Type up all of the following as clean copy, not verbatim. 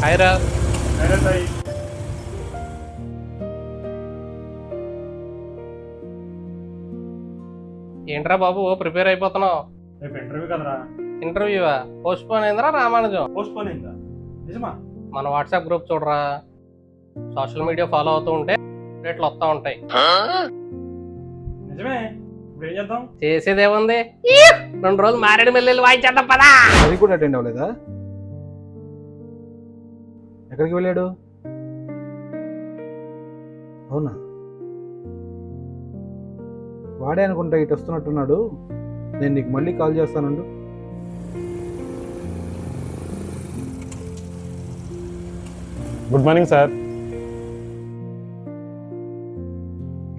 హాయ్రా. ఏంట్రా బాబు ప్రిపేర్ అయిపోతున్నావు? రేపు ఇంటర్వ్యూ కదరా. ఇంటర్వ్యూవా? పోస్ట్ పోన్ అయిందిరా రామానుజం? పోస్ట్ పోన్ అయిందా? నిజమా? మన వాట్సాప్ గ్రూప్ చూడరా, సోషల్ మీడియా ఫాలో అవుతూ ఉంటే రేట్లు వస్తూ ఉంటాయి. నిజమే. ఇప్పుడు ఏం చేద్దాం? చేసేదేముంది, 2 రోజులు మారేడు మెల్లి వాయించేద్దాం పదా. అది కూడా అటెండ్ అవ్వలేదా? ఎక్కడికి వెళ్ళాడు? అవునా, వాడే అనుకుంటా ఇటు వస్తున్నట్టున్నాడు. నేను నీకు మళ్ళీ కాల్ చేస్తానండు. Good morning sir.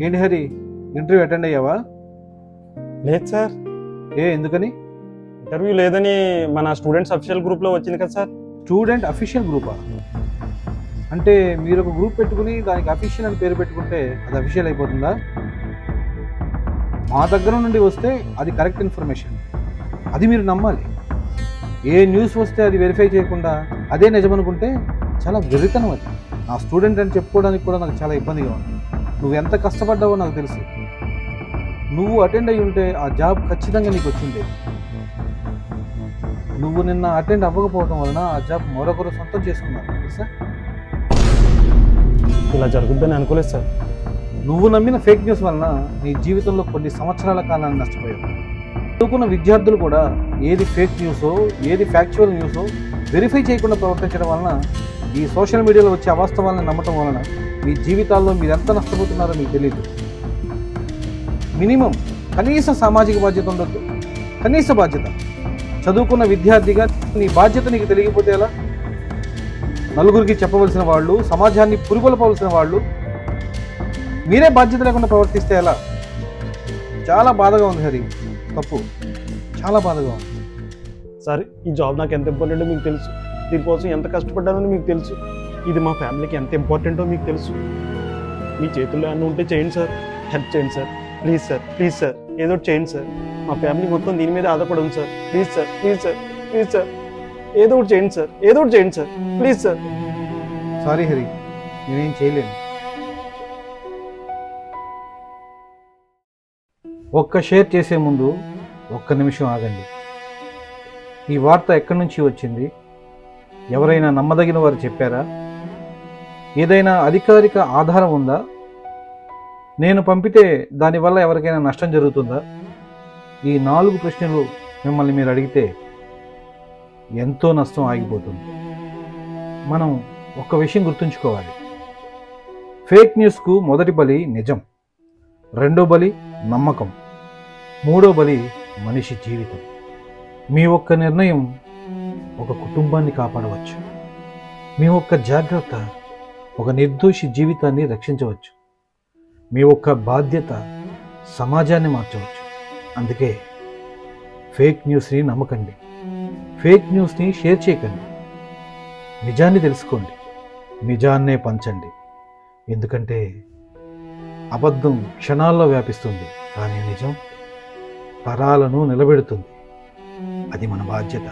ఏంటి హరి, ఇంటర్వ్యూ అటెండ్ అయ్యావా? లేదు సార్. ఎందుకని? ఇంటర్వ్యూ లేదని మన స్టూడెంట్స్ అఫీషియల్ గ్రూప్లో వచ్చింది కదా సార్. Student official గ్రూపా? అంటే మీరు ఒక గ్రూప్ పెట్టుకుని దానికి అఫీషియల్ అని పేరు పెట్టుకుంటే అది అఫీషియల్ అయిపోతుందా? మా దగ్గర నుండి వస్తే అది కరెక్ట్ ఇన్ఫర్మేషన్, అది మీరు నమ్మాలి. ఏ న్యూస్ వస్తే అది వెరిఫై చేయకుండా అదే నిజమనుకుంటే చాలా వెర్రితనం. అది నా స్టూడెంట్ అని చెప్పుకోవడానికి కూడా నాకు చాలా ఇబ్బందిగా ఉంది. నువ్వు ఎంత కష్టపడ్డావో నాకు తెలుసు. నువ్వు అటెండ్ అయ్యి ఉంటే ఆ జాబ్ ఖచ్చితంగా నీకు వచ్చిందే. నువ్వు నిన్న అటెండ్ అవ్వకపోవడం వలన ఆ జాబ్ మరొకరు సొంతం చేసుకున్నారు తెలుసా? ఇలా జరుగుద్దని అనుకోలేదు సార్. నువ్వు నమ్మిన ఫేక్ న్యూస్ వలన నీ జీవితంలో కొన్ని సంవత్సరాల కాలాన్ని నష్టపోయావు. చదువుకున్న విద్యార్థులు కూడా ఏది ఫేక్ న్యూసో ఏది ఫ్యాక్చువల్ న్యూసో వెరిఫై చేయకుండా ప్రవర్తించడం వలన, ఈ సోషల్ మీడియాలో వచ్చే అవాస్తవాలను నమ్మటం వలన మీ జీవితాల్లో మీరు ఎంత నష్టపోతున్నారో మీకు తెలియదు. మినిమం కనీస సామాజిక బాధ్యత ఉండొద్దు. కనీస బాధ్యత. చదువుకున్న విద్యార్థిగా నీ బాధ్యత నీకు తెలియకపోతే ఎలా? నలుగురికి చెప్పవలసిన వాళ్ళు, సమాజాన్ని పురికొల్పవలసిన వాళ్ళు మీరే బాధ్యత లేకుండా ప్రవర్తిస్తే ఎలా? చాలా బాధగా ఉంది హరి. తప్పు, చాలా బాధగా ఉంది. సార్, ఈ జాబ్ నాకు ఎంత ఇంపార్టెంటో మీకు తెలుసు. దీనికోసం ఎంత కష్టపడ్డానో మీకు తెలుసు. ఇది మా ఫ్యామిలీకి ఎంత ఇంపార్టెంటో మీకు తెలుసు. మీ చేతుల్లో అన్నీ ఉంటే చేయండి సార్. హెల్ప్ చేయండి sir. Please sir, please sir, ఏదో ఒకటి చేయండి సార్. మా ఫ్యామిలీ మొత్తం దీని మీద ఆధారపడి ఉంది sir. Please sir, please sir, please sir, ఏదో ఒకటి చేయండి సార్. ఏదో ఒకటి చేయండి sir, please sir. Sorry Hari, నేనేం చేయలేను. ఒక్క షేర్ చేసే ముందు ఒక్క నిమిషం ఆగండి. ఈ వార్త ఎక్కడి నుంచి వచ్చింది? ఎవరైనా నమ్మదగిన వారు చెప్పారా? ఏదైనా అధికారిక ఆధారం ఉందా? నేను పంపితే దానివల్ల ఎవరికైనా నష్టం జరుగుతుందా? ఈ 4 ప్రశ్నలు మిమ్మల్ని మీరు అడిగితే ఎంతో నష్టం ఆగిపోతుంది. మనం ఒక్క విషయం గుర్తుంచుకోవాలి. ఫేక్ న్యూస్కు మొదటి బలి నిజం, రెండో బలి నమ్మకం, మూడో బలి మనిషి జీవితం. మీ ఒక్క నిర్ణయం ఒక కుటుంబాన్ని కాపాడవచ్చు. మీ ఒక్క జాగ్రత్త ఒక నిర్దోషి జీవితాన్ని రక్షించవచ్చు. మీ ఒక్క బాధ్యత సమాజాన్ని మార్చవచ్చు. అందుకే ఫేక్ న్యూస్ని నమ్మకండి. ఫేక్ న్యూస్ని షేర్ చేయకండి. నిజాన్ని తెలుసుకోండి, నిజాన్నే పంచండి. ఎందుకంటే అబద్ధం క్షణాల్లో వ్యాపిస్తుంది, కానీ నిజం తరాలను నిలబెడుతుంది. అది మన బాధ్యత.